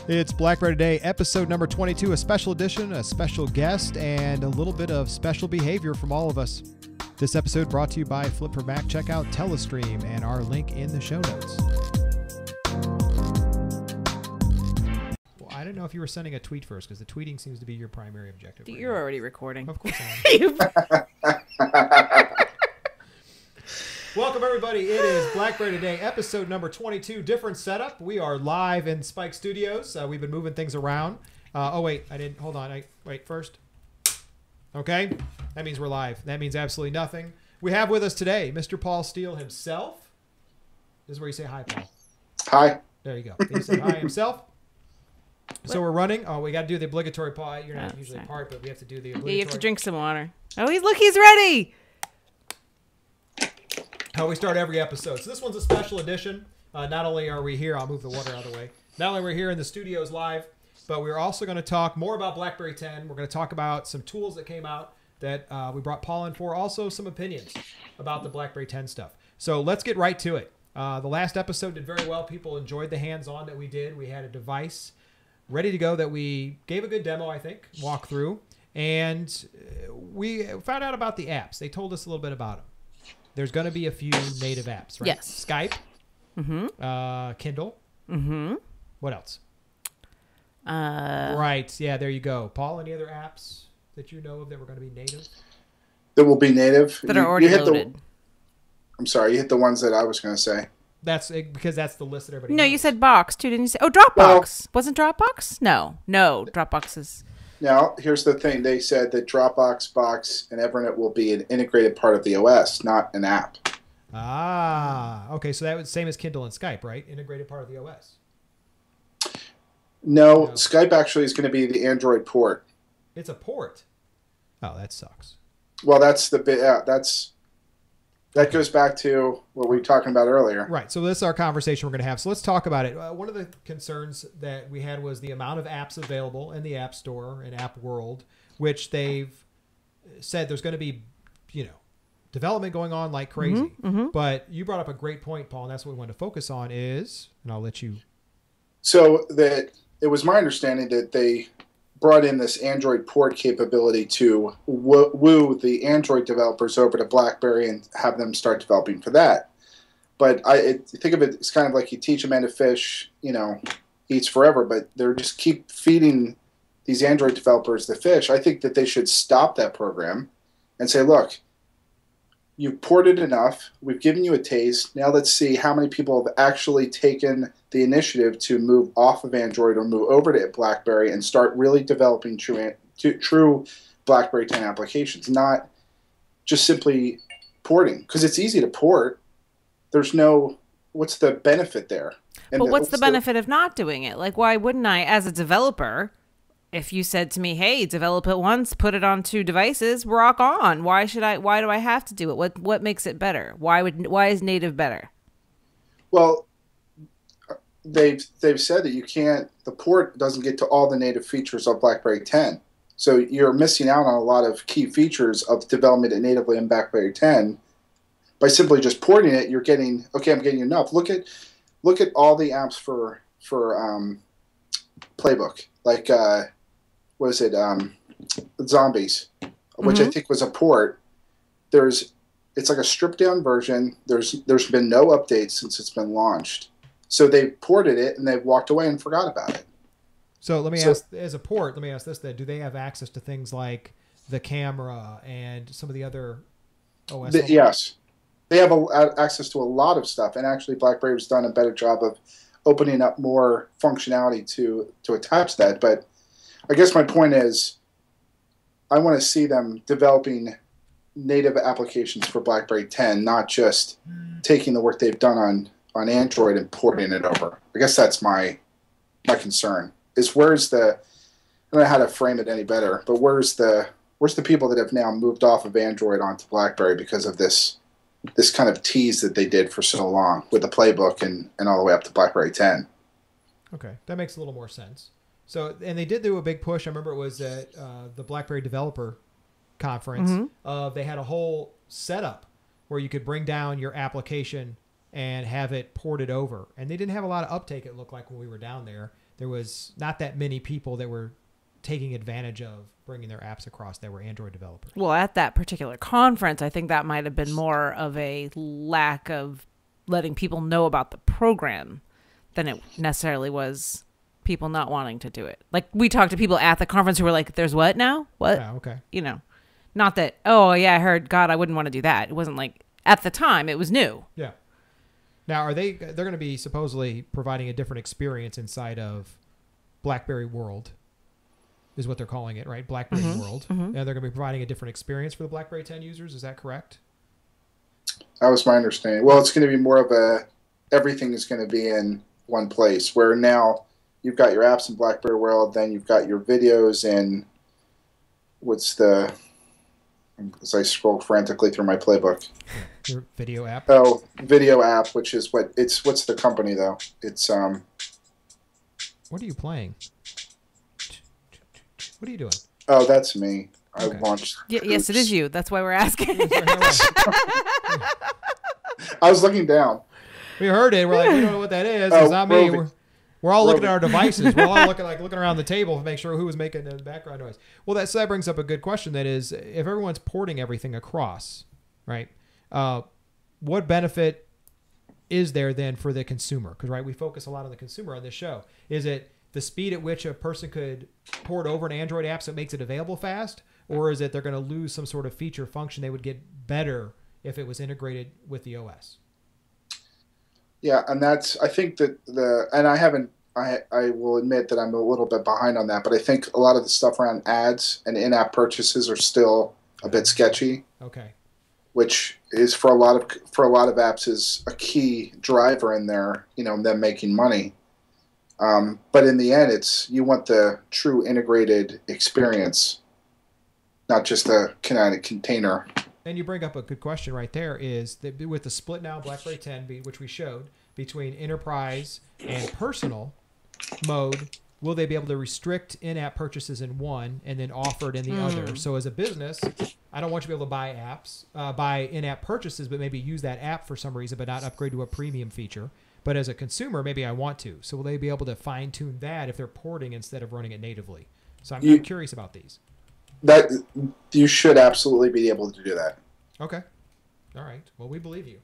It's BlackBerry Today, episode number 22, a special edition, a special guest, and a little bit of special behavior from all of us. This episode brought to you by Flip for Mac. Check out Telestream and our link in the show notes. Well, I don't know if you were sending a tweet first, because the tweeting seems to be your primary objective. You're already recording. Of course I am. Welcome, everybody. It is BlackBerry Today, episode number 22. Different setup. We are live in Spike Studios. We've been moving things around. Oh, wait. I didn't. Hold on. Wait, first. Okay. That means we're live. That means absolutely nothing. We have with us today Mr. Paul Steel himself. This is where you say hi, Paul. Hi. There you go. He said hi himself. So we're running. Oh, we got to do the obligatory part. You're not usually part, but we have to do the obligatory. Yeah, you have to drink some water. Oh, he's ready. How we start every episode. So this one's a special edition. Not only are we here, I'll move the water out of the way. Not only are we here in the studios live, but we're also going to talk more about BlackBerry 10. We're going to talk about some tools that came out that we brought Paul in for. Also some opinions about the BlackBerry 10 stuff. So let's get right to it. The last episode did very well. People enjoyed the hands-on that we did. We had a device ready to go that we gave a good demo, I think, walk through. And we found out about the apps. They told us a little bit about them. There's going to be a few native apps, right? Yes. Skype. Mm-hmm. Kindle. Mm-hmm. What else? Right. Yeah, there you go. Paul, any other apps that you know of that were going to be native? That will be native? That are already loaded. I'm sorry, you hit the ones that I was going to say. That's because that's the list that everybody No, knows. you said Box, too, didn't you say? Oh, Dropbox. Well, wasn't Dropbox? No, Dropbox is... Now, here's the thing. They said that Dropbox, Box, and Evernote will be an integrated part of the OS, not an app. Ah, okay. So that was same as Kindle and Skype, right? Integrated part of the OS. No, Skype actually is going to be the Android port. It's a port. Oh, that sucks. Well, that's the bit. That goes back to what we were talking about earlier. Right. So this is our conversation we're going to have. So let's talk about it. One of the concerns that we had was the amount of apps available in the App Store and AppWorld, which they've said there's going to be, development going on like crazy. Mm-hmm, mm-hmm. But you brought up a great point, Paul, and that's what we want to focus on is, and I'll let you. So that it was my understanding that they brought in this Android port capability to woo the Android developers over to BlackBerry and have them start developing for that. But I think of it as kind of like you teach a man to fish, eats forever, but they're just keep feeding these Android developers the fish. I think that they should stop that program and say, look, you've ported enough. We've given you a taste. Now let's see how many people have actually taken the initiative to move off of Android or move over to BlackBerry and start really developing true BlackBerry 10 applications, not just simply porting. Because it's easy to port. There's what's the benefit there? And but what's the benefit of not doing it? Like, why wouldn't I, as a developer, if you said to me, hey, develop it once, put it on 2 devices, rock on. Why do I have to do it? What makes it better? Why is native better? Well, they've said that the port doesn't get to all the native features of BlackBerry 10. So you're missing out on a lot of key features of development natively in BlackBerry 10. By simply just porting it, you're getting, okay, I'm getting enough. Look at all the apps for Playbook. Like, what is it? Zombies, which I think was a port. It's like a stripped down version. There's been no updates since it's been launched. So they ported it and they've walked away and forgot about it. So let me ask, as a port, let me ask this then. Do they have access to things like the camera and some of the other OS? Yes. They have access to a lot of stuff. And actually BlackBerry has done a better job of opening up more functionality to attach that. But I guess my point is I want to see them developing native applications for BlackBerry 10, not just taking the work they've done on Android and porting it over. I guess that's my concern. Is I don't know how to frame it any better, but where's the people that have now moved off of Android onto BlackBerry because of this kind of tease that they did for so long with the Playbook and all the way up to BlackBerry 10. Okay, that makes a little more sense. So, and they did do a big push. I remember it was at the BlackBerry Developer Conference. Mm-hmm. They had a whole setup where you could bring down your application and have it ported over. And they didn't have a lot of uptake, it looked like, when we were down there. there was not that many people that were taking advantage of bringing their apps across that were Android developers. Well, at that particular conference, I think that might have been more of a lack of letting people know about the program than it necessarily was people not wanting to do it. Like, we talked to people at the conference who were like, there's what now? What? Yeah, okay. You know, not that, oh, yeah, I heard, God, I wouldn't want to do that. It wasn't like, at the time, it was new. Yeah. Now, they're going to be supposedly providing a different experience inside of BlackBerry World, is what they're calling it, right? BlackBerry World. And they're going to be providing a different experience for the BlackBerry 10 users. Is that correct? That was my understanding. Well, it's going to be more of everything is going to be in one place, where now you've got your apps in BlackBerry World, then you've got your videos in, as I scroll frantically through my playbook. Yeah. Your video app? Oh, video app, which is what's the company though? It's What are you playing? What are you doing? Oh, that's me. Okay. I launched. Yes, it is you. That's why we're asking. I was looking down. We heard it. We're like, we don't know what that is. It's not me. We're all looking at our devices. We're all looking around the table to make sure who was making the background noise. Well, so that brings up a good question. That is, if everyone's porting everything across, right? What benefit is there then for the consumer? Because we focus a lot on the consumer on this show. Is it the speed at which a person could port over an Android app so it makes it available fast, or is it they're going to lose some sort of feature function they would get better if it was integrated with the OS? Yeah, and I think that I will admit that I'm a little bit behind on that, but I think a lot of the stuff around ads and in-app purchases are still a bit sketchy. Okay. Which is for a lot of apps is a key driver in there, them making money. But in the end, you want the true integrated experience, not just a kinetic container. And you bring up a good question right there, is that with the split now BlackBerry 10, which we showed, between enterprise and personal mode, will they be able to restrict in-app purchases in one and then offer it in the other? So as a business, I don't want you to be able to buy apps, buy in-app purchases, but maybe use that app for some reason, but not upgrade to a premium feature. But as a consumer, maybe I want to. So will they be able to fine-tune that if they're porting instead of running it natively? So I'm curious about these. That you should absolutely be able to do that. Okay. All right. Well, we believe you.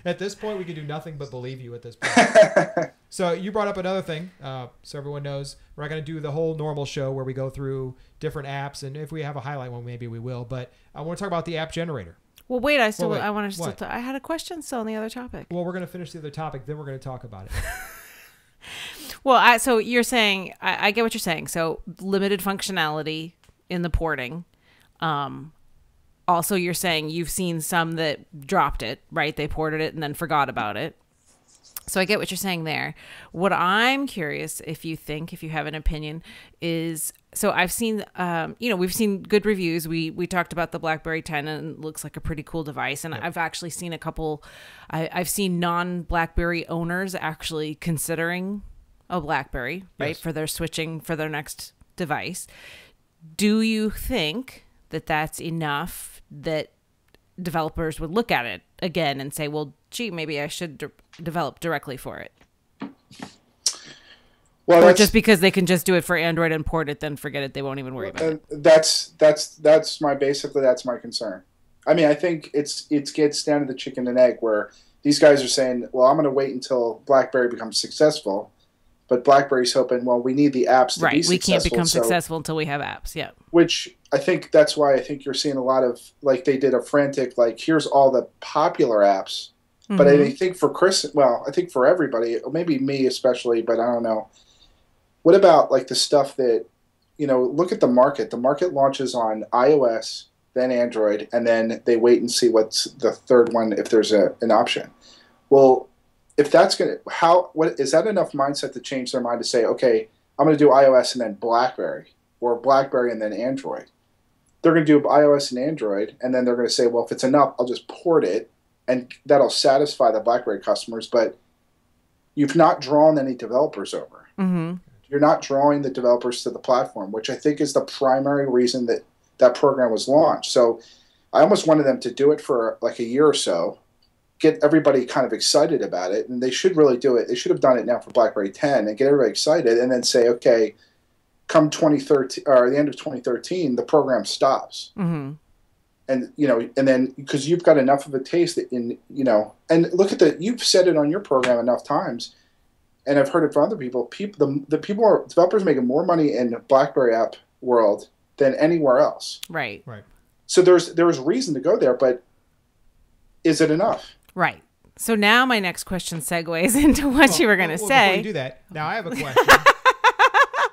At this point, we can do nothing but believe you at this point. So you brought up another thing, so everyone knows. We're not going to do the whole normal show where we go through different apps, and if we have a highlight one, maybe we will. But I want to talk about the app generator. Well, wait. I had a question still on the other topic. Well, we're going to finish the other topic, then we're going to talk about it. Well, so you're saying, I get what you're saying. So limited functionality in the porting. Also, you're saying you've seen some that dropped it, right? They ported it and then forgot about it. So I get what you're saying there. What I'm curious, if you have an opinion, is, so I've seen, we've seen good reviews. We talked about the BlackBerry 10 and it looks like a pretty cool device. And I've actually seen a couple, I've seen non-BlackBerry owners actually considering a BlackBerry, right? Yes. For their switching for their next device. Do you think that that's enough that developers would look at it again and say, well, gee, maybe I should develop directly for it? Well, or just because they can just do it for Android and port it, then forget it. They won't even worry about it. That's my concern. I mean, I think it gets down to the chicken and egg where these guys are saying, well, I'm going to wait until BlackBerry becomes successful. But BlackBerry's hoping, well, we need the apps to be successful. We can't become successful until we have apps. Yeah. Which I think that's why I think you're seeing a lot of, like, they did a frantic, like, here's all the popular apps. Mm-hmm. But I think I think for everybody, maybe me especially, but I don't know. What about, like, the stuff that, look at the market. The market launches on iOS, then Android, and then they wait and see what's the third one if there's an option. Well, if that's what is that enough mindset to change their mind to say, okay, I'm going to do iOS and then BlackBerry, or BlackBerry and then Android? They're going to do iOS and Android, and then they're going to say, well, if it's enough, I'll just port it, and that'll satisfy the BlackBerry customers. But you've not drawn any developers over. Mm-hmm. You're not drawing the developers to the platform, which I think is the primary reason that program was launched. So I almost wanted them to do it for like a year or so, get everybody kind of excited about it, and they should really do it. They should have done it now for BlackBerry 10 and get everybody excited, and then say, okay, come 2013 or the end of 2013, the program stops. Mm-hmm. And, and then because you've got enough of a taste in, and look at you've said it on your program enough times, and I've heard it from other people. Developers making more money in BlackBerry App World than anywhere else. Right. So there's reason to go there, but is it enough? Right. So now my next question segues into what you were going to say. Before you do that, now I have a question.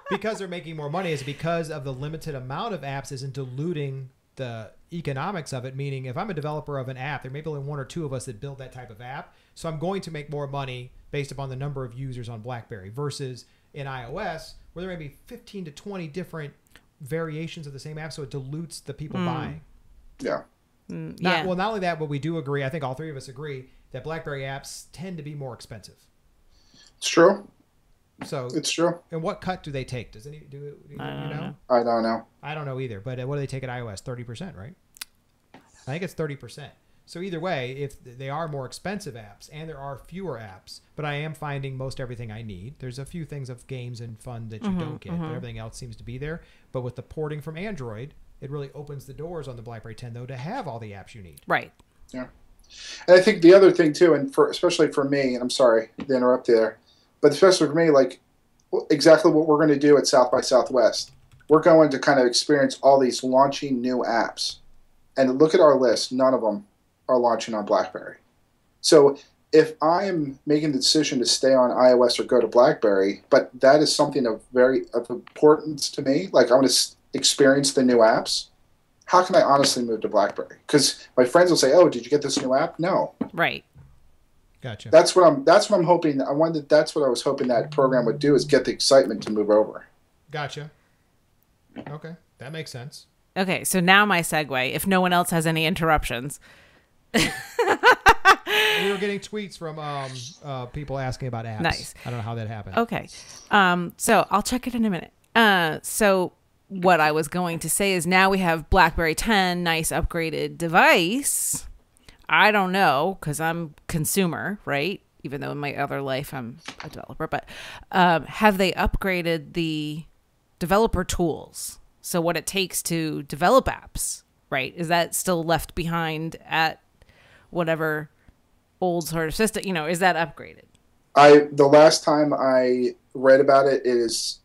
Because they're making more money, is it because of the limited amount of apps isn't diluting the economics of it? Meaning, if I'm a developer of an app, there may be only one or two of us that build that type of app, so I'm going to make more money based upon the number of users on BlackBerry versus in iOS, where there may be 15 to 20 different variations of the same app, so it dilutes the people buying. Yeah. Yeah. Well, not only that, but we do agree, I think all three of us agree, that BlackBerry apps tend to be more expensive. It's true. So it's true. And what cut do they take? Does any do you know? I don't know. I don't know either. But what do they take at iOS? 30%, right? I think it's 30%. So either way, if they are more expensive apps and there are fewer apps, but I am finding most everything I need. There's a few things of games and fun that you don't get, but everything else seems to be there. But with the porting from Android, it really opens the doors on the BlackBerry 10 though to have all the apps you need. Right. Yeah. And I think the other thing too, and especially for me, and I'm sorry to interrupt you there, but especially for me, like exactly what we're going to do at South by Southwest. We're going to kind of experience all these launching new apps. And look at our list. None of them are launching on BlackBerry. So if I'm making the decision to stay on iOS or go to BlackBerry, but that is something of importance to me, like I want to experience the new apps, how can I honestly move to BlackBerry? Because my friends will say, "Oh, did you get this new app?" No. Right. Gotcha. That's what I'm hoping. That's what I was hoping that program would do, is get the excitement to move over. Gotcha. Okay, that makes sense. Okay, so now my segue, if no one else has any interruptions. We were getting tweets from people asking about apps. Nice. I don't know how that happened. Okay. So I'll check it in a minute. So what I was going to say is now we have BlackBerry 10, nice upgraded device. I don't know, because I'm consumer, right? Even though in my other life I'm a developer. But have they upgraded the developer tools? So what it takes to develop apps, right? Is that still left behind at whatever old sort of system? Is that upgraded? The last time I read about it, it is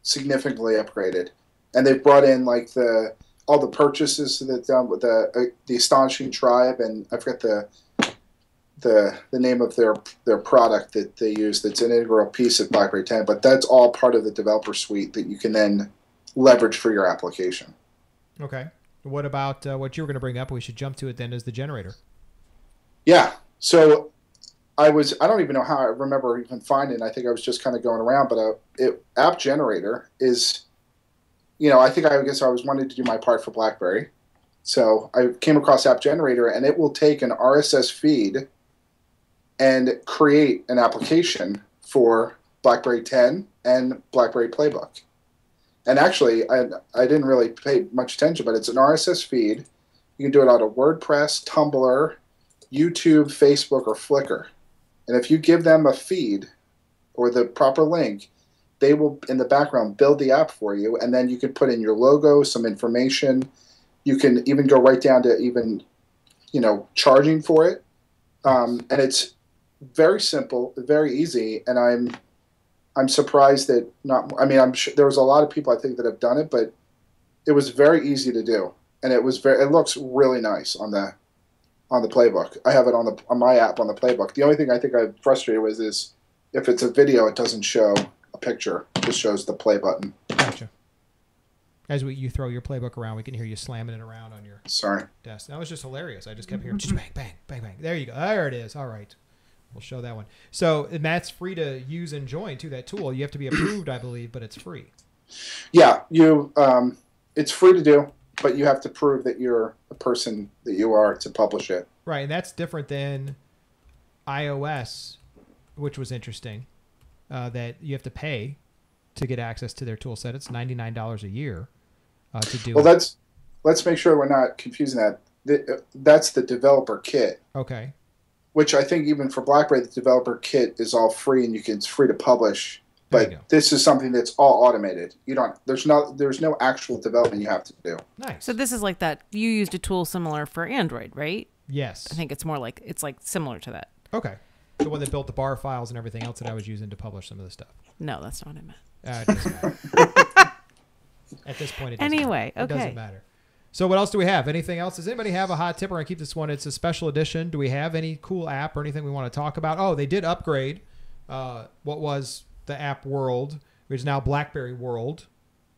significantly upgraded. And they've brought in like all the purchases that done with the Astonishing Tribe, and I forget the name of their product that they use. That's an integral piece of BlackBerry 10, but that's all part of the developer suite that you can then leverage for your application. Okay. What about what you were going to bring up? We should jump to it then, as the generator. Yeah. So I don't even know how I remember even finding it. I think I was just kind of going around, but App Generator is, I guess I was wanting to do my part for BlackBerry. So I came across App Generator, and it will take an RSS feed and create an application for BlackBerry 10 and BlackBerry Playbook. And actually, I didn't really pay much attention, but it's an RSS feed. You can do it out of WordPress, Tumblr, YouTube, Facebook, or Flickr. And if you give them a feed or the proper link, they will, in the background, build the app for you, and then you can put in your logo, some information. You can even go right down to even, charging for it. And it's very simple, very easy, and I'm surprised that I'm sure there was a lot of people I think that have done it, but it was very easy to do, and it looks really nice on the Playbook. I have it on my app on the Playbook. The only thing I think I'm frustrated with is if it's a video, it doesn't show a picture; it just shows the play button. Gotcha. As you throw your Playbook around, we can hear you slamming it around on your desk. That was just hilarious. I just kept hearing bang, bang, bang, bang. There you go. There it is. All right. We'll show that one. So, and that's free to use and join to that tool. You have to be approved, I believe, but it's free. Yeah, it's free to do, but you have to prove that you're a person that you are to publish it. Right, and that's different than iOS, which was interesting, that you have to pay to get access to their tool set. It's $99 a year to do it. Well, let's make sure we're not confusing that. That's the developer kit. Okay. which I think even for BlackBerry, the developer kit is all free and it's free to publish. But this is something that's all automated. There's no actual development you have to do. Nice. So this is like that. You used a tool similar for Android, right? Yes. I think it's like similar to that. Okay. The one that built the bar files and everything else that I was using to publish some of the stuff. No, that's not what I meant. It doesn't matter. At this point, it doesn't matter. Okay. It doesn't matter. So what else do we have? Anything else? Does anybody have a hot tip? We're going to keep this one. It's a special edition. Do we have any cool app or anything we want to talk about? Oh, they did upgrade what was the AppWorld, which is now BlackBerry World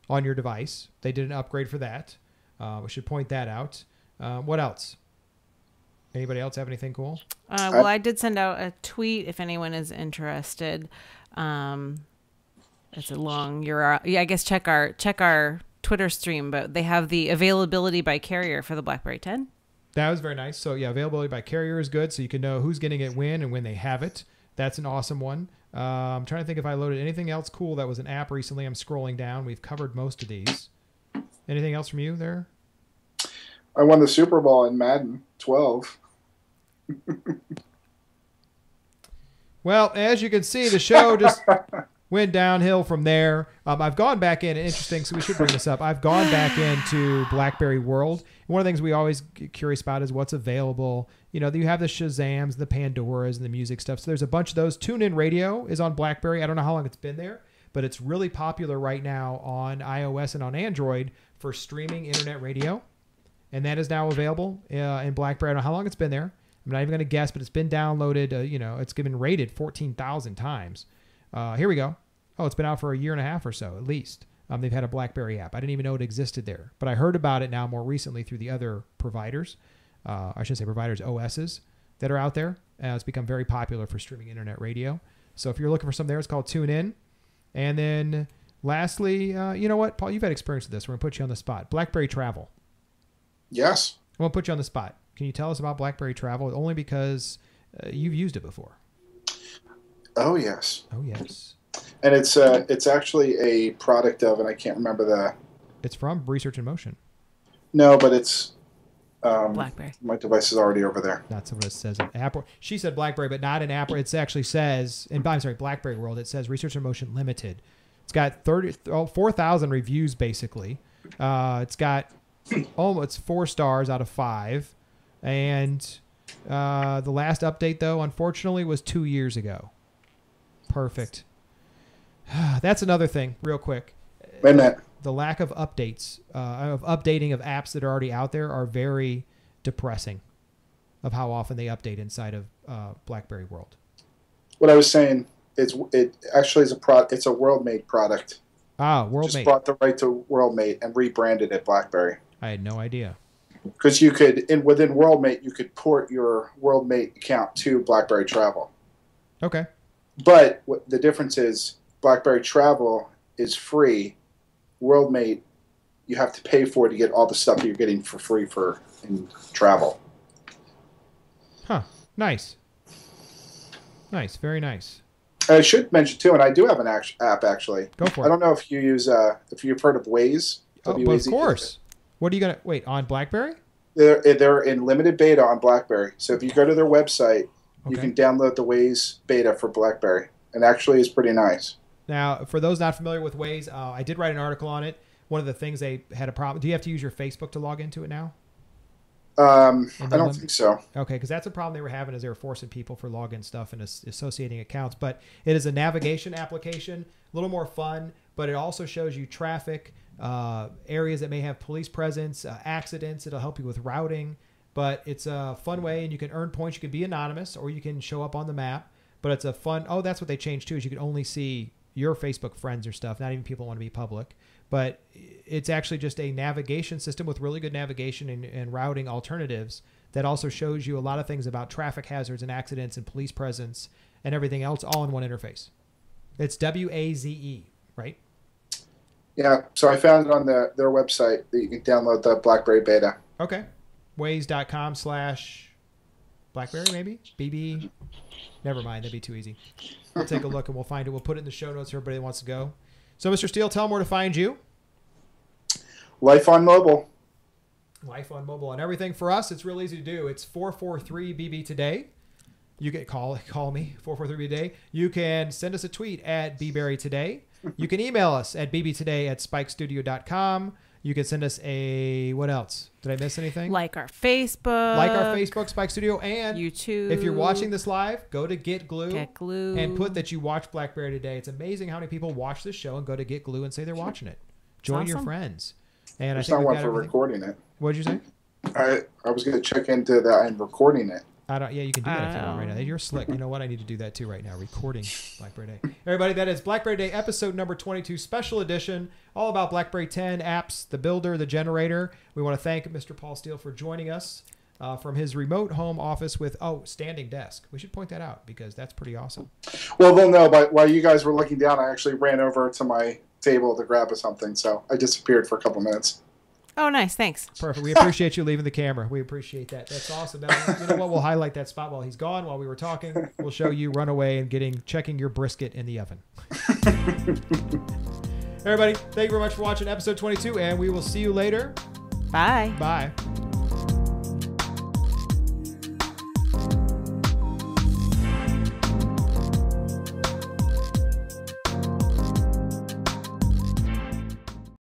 on your device. They did an upgrade for that. We should point that out. What else? Anybody else have anything cool? Well, I did send out a tweet if anyone is interested. It's a long URL. I guess check our Twitter stream, but they have the availability by carrier for the BlackBerry 10. That was very nice. So yeah, availability by carrier is good, so you can know who's getting it when and when they have it. That's an awesome one. I'm trying to think if I loaded anything else cool that was an app recently. I'm scrolling down. We've covered most of these. Anything else from you there? I won the Super Bowl in Madden 12. Well, as you can see, the show just went downhill from there. I've gone back in. Interesting, so we should bring this up. I've gone back into BlackBerry World. One of the things we always get curious about is what's available. You know, you have the Shazams, the Pandoras, and the music stuff. So there's a bunch of those. TuneIn Radio is on BlackBerry. I don't know how long it's been there, but it's really popular right now on iOS and on Android for streaming internet radio. And that is now available in BlackBerry. I don't know how long it's been there. I'm not even going to guess, but it's been downloaded. It's been rated 14,000 times. Here we go. Oh, it's been out for a year and a half or so, at least. They've had a BlackBerry app. I didn't even know it existed there. But I heard about it now more recently through the other providers. I should say providers, OSs that are out there. It's become very popular for streaming internet radio. So if you're looking for something there, it's called TuneIn. And then lastly, you know what, Paul, you've had experience with this. We're going to put you on the spot. BlackBerry Travel. Yes. I'm going to put you on the spot. Can you tell us about BlackBerry Travel? Only because you've used it before. Oh, yes. Oh, yes. And it's actually a product of, and I can't remember the... It's from Research in Motion. No, but it's... BlackBerry. My device is already over there. That's what it says in AppWorld. She said BlackBerry, but not in AppWorld. It actually says, BlackBerry World, it says Research in Motion Limited. It's got 4,000 reviews, basically. It's got it's 4 stars out of 5. And the last update, though, unfortunately, was 2 years ago. Perfect. That's another thing, real quick. Wait a minute. The lack of updates, of updating of apps that are already out there are very depressing of how often they update inside of BlackBerry World. What I was saying, it actually is it's a WorldMate product. Ah, WorldMate. Just brought the right to WorldMate and rebranded it BlackBerry. I had no idea. Because you could, within WorldMate, you could port your WorldMate account to BlackBerry Travel. Okay. But the difference is BlackBerry Travel is free. WorldMate, you have to pay for to get all the stuff that you're getting for free in travel. Huh. Nice. Nice. Very nice. I should mention too, and I do have an app actually. Go for it. I don't know if you use if you've heard of Waze. Oh, well, of course. What are you gonna wait on BlackBerry? They're in limited beta on BlackBerry. So if you go to their website, you Okay. can download the Waze beta for BlackBerry, and actually it's pretty nice. Now, for those not familiar with Waze, I did write an article on it. One of the things they had a problem. Do you have to use your Facebook to log into it now? I don't think so. Okay, because that's a problem they were having, is they were forcing people for login stuff and associating accounts. But it is a navigation application, a little more fun, but it also shows you traffic, areas that may have police presence, accidents. It'll help you with routing. But it's a fun way, and you can earn points. You can be anonymous, or you can show up on the map. But it's a fun... Oh, that's what they changed, too, is you can only see your Facebook friends or stuff, not even people who want to be public. But it's actually just a navigation system with really good navigation and routing alternatives that also shows you a lot of things about traffic hazards and accidents and police presence and everything else all in one interface. It's WAZE, right? Yeah, so I found it on their website that you can download the BlackBerry beta. Okay. Waze.com/BlackBerry, maybe? BB. Never mind. That'd be too easy. We'll take a look and we'll find it. We'll put it in the show notes for everybody that wants to go. So, Mr. Steele, tell them where to find you. LifeOnMobile. LifeOnMobile. And everything for us, it's real easy to do. It's 443 BB Today. You can call me 443-BToday. You can send us a tweet at BBToday. You can email us at bbtoday@spikestudio.com. You can send us what else? Did I miss anything? Like our Facebook, Spike Studio, and YouTube. If you're watching this live, go to GetGlue, and put that you watch BlackBerry Today. It's amazing how many people watch this show and go to GetGlue and say they're watching it. Join your friends. And There's I think not one for recording it. What did you say? I was going to check into that. I'm recording it. Yeah, you can do that if you want right now. You're slick. You know what? I need to do that too right now. Recording BlackBerry Day. Everybody, that is BlackBerry Day episode number 22, special edition, all about BlackBerry 10 apps, the builder, the generator. We want to thank Mr. Paul Steel for joining us from his remote home office with, standing desk. We should point that out because that's pretty awesome. Well, they'll know, but while you guys were looking down, I actually ran over to my table to grab something, so I disappeared for a couple minutes. Oh, nice. Thanks. Perfect. We appreciate you leaving the camera. We appreciate that. That's awesome. Now, you know what? We'll highlight that spot while he's gone, while we were talking. We'll show you run away and checking your brisket in the oven. Everybody, thank you very much for watching episode 22, and we will see you later. Bye. Bye.